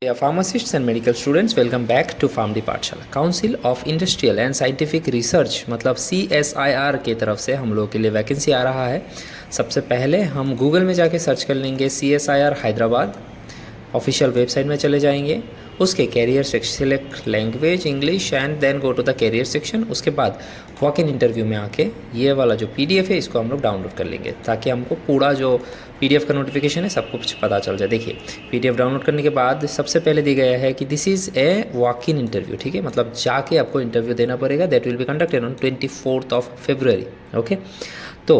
Yeah, pharmacists and medical students, welcome back to PharmD पाठशाला। Council of industrial and scientific research मतलब CSIR के तरफ से हम लोग के लिए वैकेंसी आ रहा है। सबसे पहले हम गूगल में जाके सर्च कर लेंगे CSIR हैदराबाद, ऑफिशियल वेबसाइट में चले जाएंगे। उसके career section select language English and then go to the career section. उसके बाद वॉक इन इंटरव्यू में आके ये वाला जो PDF है इसको हम लोग डाउनलोड कर लेंगे ताकि हमको पूरा जो PDF का नोटिफिकेशन है सब कुछ पता चल जाए। देखिए PDF डाउनलोड करने के बाद सबसे पहले दिया गया है कि this is a walk in interview, ठीक है, मतलब जाके आपको इंटरव्यू देना पड़ेगा। That will be conducted on 24 February, okay. तो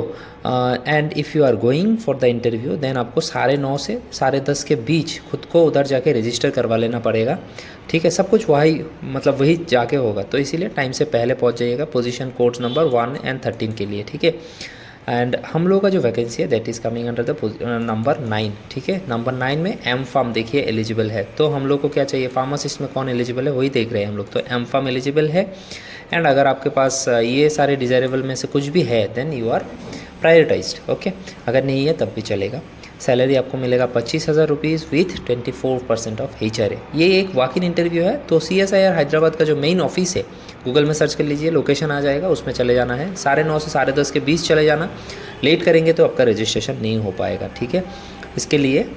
and if you are going for the interview then आपको 9:30 से 10:30 के बीच खुद को उधर जाके रजिस्टर करवा लेना पड़ेगा, ठीक है। सब कुछ वही जाके होगा, तो इसीलिए टाइम से पहले पहुंच जाइएगा पोजीशन कोड्स नंबर 1 और 13 के लिए, ठीक है। एंड हम लोगों का जो वैकेंसी है that is coming under the number 9, ठीक है। नंबर 9 में M.Pharm देखिए एलिजिबल है। तो हम लोग को क्या चाहिए, फार्मासिस्ट में कौन एलिजिबल है वही देख रहे हैं हम लोग। तो M.Pharm एलिजिबल है एंड अगर आपके पास ये सारे डिज़ायरेबल में से कुछ भी है then you are prioritized, okay. अगर नहीं है तब भी चलेगा। सैलरी आपको मिलेगा 25,000 रुपीज़ विथ 24% ऑफ HRA। ये एक वॉक इन इंटरव्यू है। तो CSIR हैदराबाद का जो मेन ऑफिस है गूगल में सर्च कर लीजिए, लोकेशन आ जाएगा, उसमें चले जाना है। 9:30 से 10:30 के बीच चले जाना। लेट करेंगे तो आपका रजिस्ट्रेशन नहीं हो पाएगा, ठीक है। इसके लिए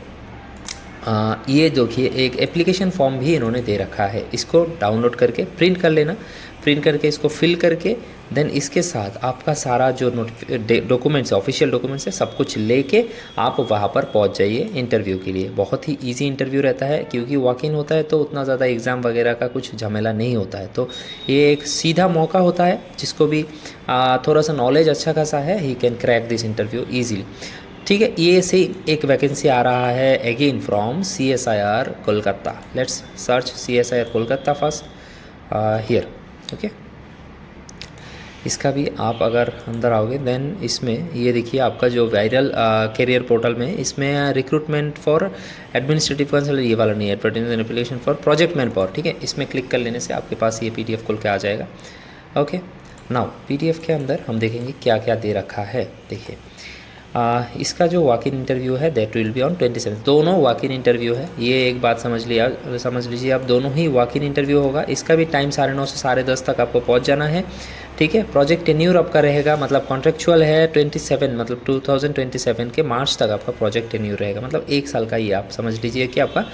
ये देखिए एक एप्लीकेशन फॉर्म भी इन्होंने दे रखा है, इसको डाउनलोड करके प्रिंट कर लेना। प्रिंट करके इसको फिल करके देन इसके साथ आपका सारा जो डॉक्यूमेंट्स ऑफिशियल डॉक्यूमेंट्स है सब कुछ लेके आप वहाँ पर पहुँच जाइए इंटरव्यू के लिए। बहुत ही इजी इंटरव्यू रहता है क्योंकि वॉक इन होता है तो उतना ज़्यादा एग्ज़ाम वगैरह का कुछ झमेला नहीं होता है। तो ये एक सीधा मौका होता है, जिसको भी थोड़ा सा नॉलेज अच्छा खासा है he can crack this interview easily, ठीक है। ये से एक वैकेंसी आ रहा है again from CSIR Kolkata. Let's search CSIR Kolkata first here, okay. इसका भी आप अगर अंदर आओगे देन इसमें ये देखिए आपका जो वायरल करियर पोर्टल में इसमें रिक्रूटमेंट फॉर एडमिनिस्ट्रेटिव काउंसिल ये वाला नहीं है, advertisement application for project man power, ठीक है। इसमें क्लिक कर लेने से आपके पास ये PDF खुल के आ जाएगा, ओके। नाउ PDF के अंदर हम देखेंगे क्या क्या दे रखा है। देखिए इसका जो वॉक इन इंटरव्यू है दैट विल बी ऑन 27। दोनों वॉक इन इंटरव्यू है, ये एक बात समझ लीजिए आप, दोनों ही वॉक इन इंटरव्यू होगा। इसका भी टाइम 9:30 से 10:30 तक आपको पहुंच जाना है, ठीक है। प्रोजेक्ट टेन्यूर आपका रहेगा, मतलब कॉन्ट्रेक्चुअल है 27 मतलब 2027 के मार्च तक आपका प्रोजेक्ट टेन्यूर रहेगा, मतलब 1 साल का ही आप समझ लीजिए कि आपका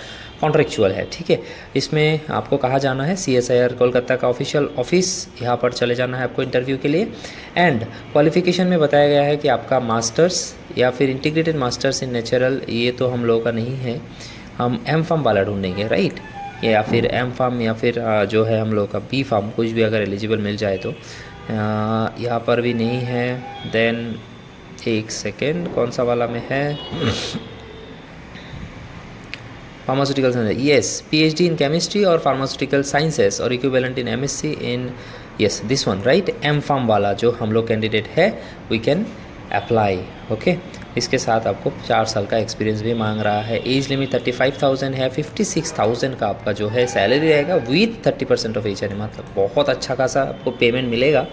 कॉन्ट्रेक्चुअल है, ठीक है। इसमें आपको कहाँ जाना है, CSIR कोलकाता का ऑफिशियल ऑफिस, यहाँ पर चले जाना है आपको इंटरव्यू के लिए। एंड क्वालिफिकेशन में बताया गया है कि आपका मास्टर्स या फिर इंटीग्रेटेड मास्टर्स इन नेचुरल, ये तो हम लोगों का नहीं है, हम M.Pharm वाला ढूंढेंगे, राइट। या फिर M.Pharm या फिर जो है हम लोग का B.Pharm, कुछ भी अगर एलिजिबल मिल जाए तो। यहाँ पर भी नहीं है। देन एक सेकेंड, कौन सा वाला में है, pharmaceutical science, yes, PhD in chemistry और फार्मास्यूटिकल साइंसेस और equivalent in MSc in, yes this one, right. M.Pharm वाला जो हम लोग कैंडिडेट है वी कैन अप्लाई, ओके। इसके साथ आपको 4 साल का एक्सपीरियंस भी मांग रहा है। एज लिमिट 35,000 है। 56,000 का आपका जो है सैलरी रहेगा विथ 30% ऑफ HRA, मतलब बहुत अच्छा खासा आपको पेमेंट मिलेगा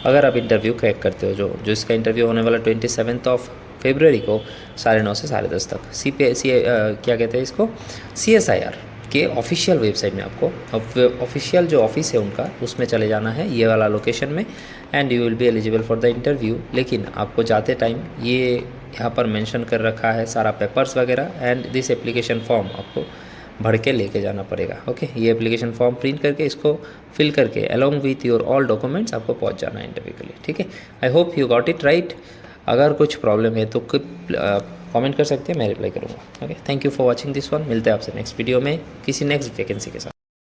अगर आप इंटरव्यू क्रैक करते हो। जो इसका इंटरव्यू होने वाला 27 February को 9:30 से 10:30 तक क्या कहते हैं इसको, CSIR के ऑफिशियल वेबसाइट में आपको ऑफिशियल जो ऑफिस है उनका उसमें चले जाना है, ये वाला लोकेशन में, and you will be eligible for the interview. लेकिन आपको जाते टाइम ये यहाँ पर मेंशन कर रखा है सारा पेपर्स वगैरह, एंड दिस एप्लीकेशन फॉर्म आपको भर के लेके जाना पड़ेगा, ओके। ये एप्लीकेशन फॉर्म प्रिंट करके इसको फिल करके along with your all documents आपको पहुँच जाना है इंटरव्यू के लिए, ठीक है। I hope you got it right. अगर कुछ प्रॉब्लम है तो कमेंट कर सकते हैं, मैं रिप्लाई करूँगा, okay. Thank you for watching this one. मिलते हैं आपसे नेक्स्ट वीडियो में किसी नेक्स्ट वैकेंसी के साथ।